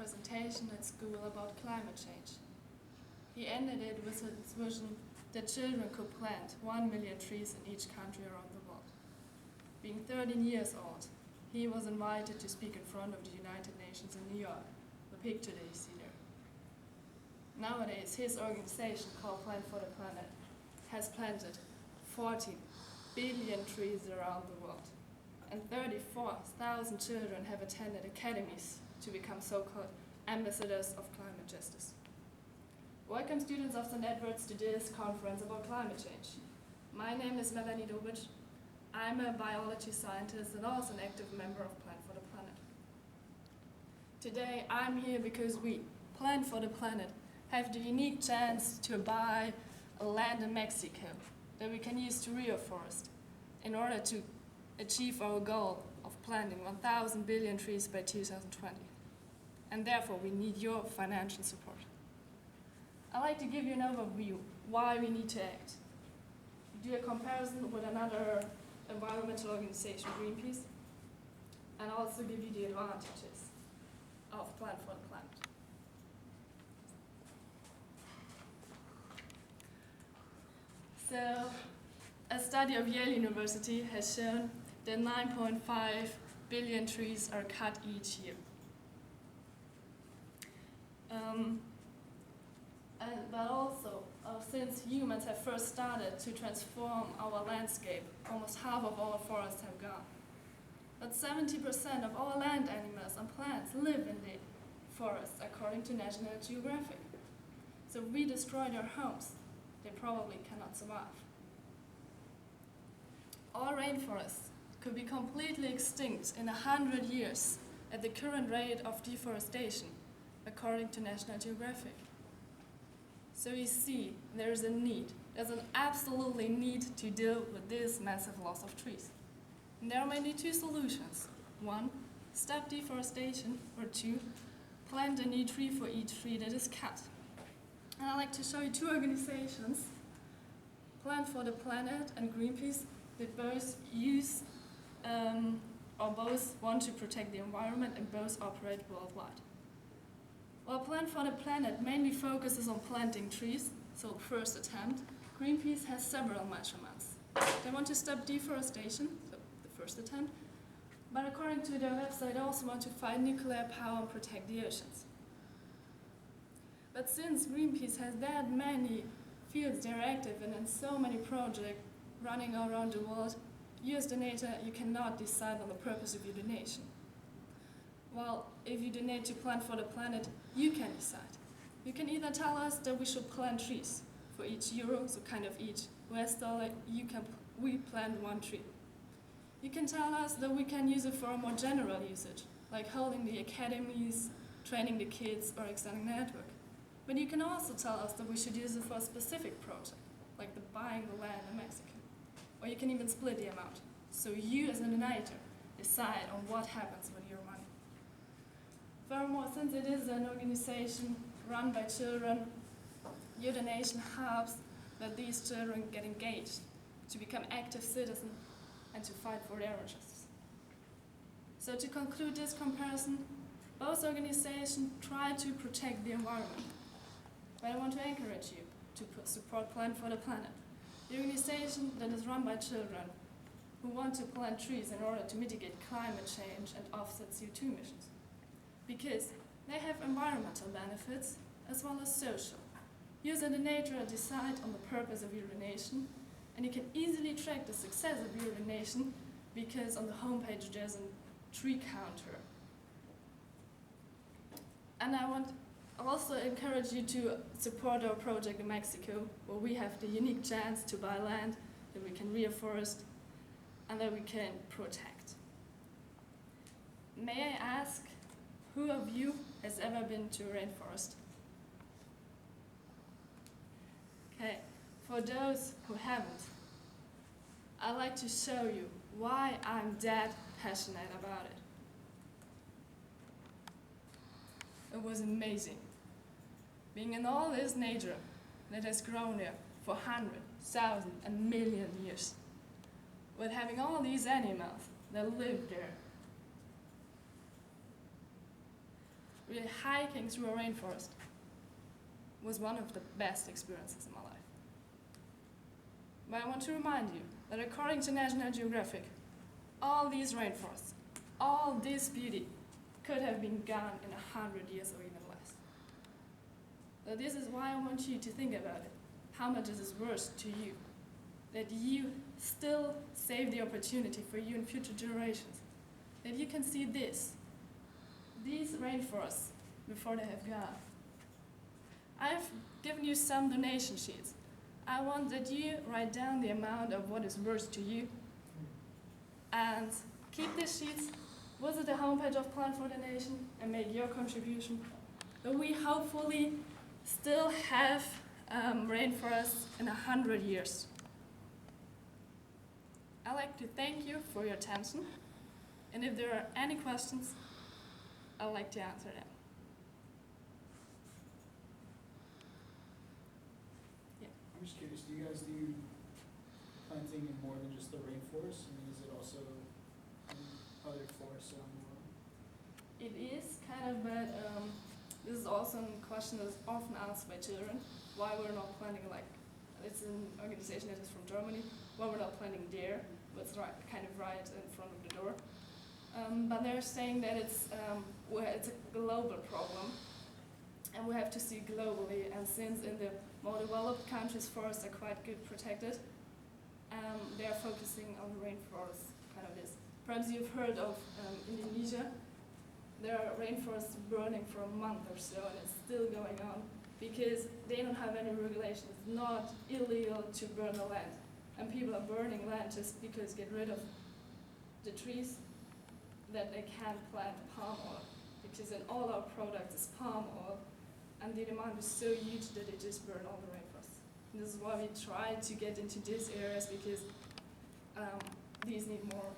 presentation at school about climate change. He ended it with his vision that children could plant 1 million trees in each country around the world. Being 13 years old, he was invited to speak in front of the United Nations in New York, the picture that you see there. Nowadays, his organization, called Plant for the Planet, has planted 14 billion trees around the world, and 34,000 children have attended academies to become so-called ambassadors of climate justice. Welcome, students of St. Edward's, to this conference about climate change. My name is Melanie. I'm a biology scientist and also an active member of Plant for the Planet. Today I'm here because we, Plant for the Planet, have the unique chance to buy a land in Mexico that we can use to reforest in order to achieve our goal of planting 1,000 billion trees by 2020. And therefore we need your financial support. I'd like to give you an overview why we need to act. Do a comparison with another environmental organization, Greenpeace, and also give you the advantages of Plant for the Planet. So, a study of Yale University has shown that 9.5 billion trees are cut each year. But also, since humans have first started to transform our landscape, almost half of our forests have gone. But 70% of all land animals and plants live in the forests, according to National Geographic. So if we destroy their homes, they probably cannot survive. All rainforests could be completely extinct in 100 years at the current rate of deforestation, according to National Geographic. So you see, there's an absolutely need to deal with this massive loss of trees. And there are mainly two solutions. One, stop deforestation, or two, plant a new tree for each tree that is cut. And I'd like to show you two organizations, Plant for the Planet and Greenpeace, that both use or both want to protect the environment and both operate worldwide. While Plant for the Planet mainly focuses on planting trees, so first attempt, Greenpeace has several measurements. They want to stop deforestation, so the first attempt, but according to their website, they also want to fight nuclear power and protect the oceans. But since Greenpeace has that many fields they're active in and so many projects running around the world, you as donator, you cannot decide on the purpose of your donation. Well, if you donate to Plant for the Planet, you can decide. You can either tell us that we should plant trees. For each euro, so kind of each US dollar, we plant one tree. You can tell us that we can use it for a more general usage, like holding the academies, training the kids, or extending the network. But you can also tell us that we should use it for a specific project, like the buying the land in Mexico. Or you can even split the amount. So you as a donator decide on what happens with your money. Furthermore, since it is an organization run by children, your donation helps that these children get engaged, to become active citizens, and to fight for their interests. So to conclude this comparison, both organizations try to protect the environment. But I want to encourage you to support Plant for the Planet, the organization that is run by children who want to plant trees in order to mitigate climate change and offset CO2 emissions. Because they have environmental benefits as well as social. You as a donator decide on the purpose of your donation, and you can easily track the success of your donation because on the homepage there's a tree counter. And I want also encourage you to support our project in Mexico, where we have the unique chance to buy land that we can reforest and that we can protect. May I ask, who of you has ever been to a rainforest? Okay, for those who haven't, I'd like to show you why I'm that passionate about it. It was amazing. Being in all this nature that has grown there for hundreds, thousands, and millions of years, with having all these animals that live there. really hiking through a rainforest was one of the best experiences in my life. But I want to remind you that according to National Geographic, all these rainforests, all this beauty could have been gone in 100 years or even less. So this is why I want you to think about it. How much is this worth to you? That you still save the opportunity for you in future generations. That you can see these rainforests before they have gone. I've given you some donation sheets. I want that you write down the amount of what is worth to you and keep these sheets, visit the homepage of Plan for Donation and make your contribution. But we hopefully still have rainforests in 100 years. I'd like to thank you for your attention, and if there are any questions, I'd like to answer them. I'm just curious, do you guys do planting in more than just the rainforest? I mean, is it also in other forests around the world? It is kind of, but this is also a question that's often asked by children, why we're not planting, like, it's an organization that is from Germany, why we're not planting there, but it's kind of right in front of the door. But they're saying that it's a global problem, and we have to see globally, and since in the more developed countries forests are quite good protected, they are focusing on the rainforest, kind of this. Perhaps you've heard of Indonesia. There are rainforests burning for a month or so, and it's still going on because they don't have any regulations. It's not illegal to burn the land, and people are burning land just because get rid of the trees that they can't plant palm oil, because in all our products is palm oil, and the demand is so huge that they just burn all the rainforests. And this is why we try to get into these areas, because these need more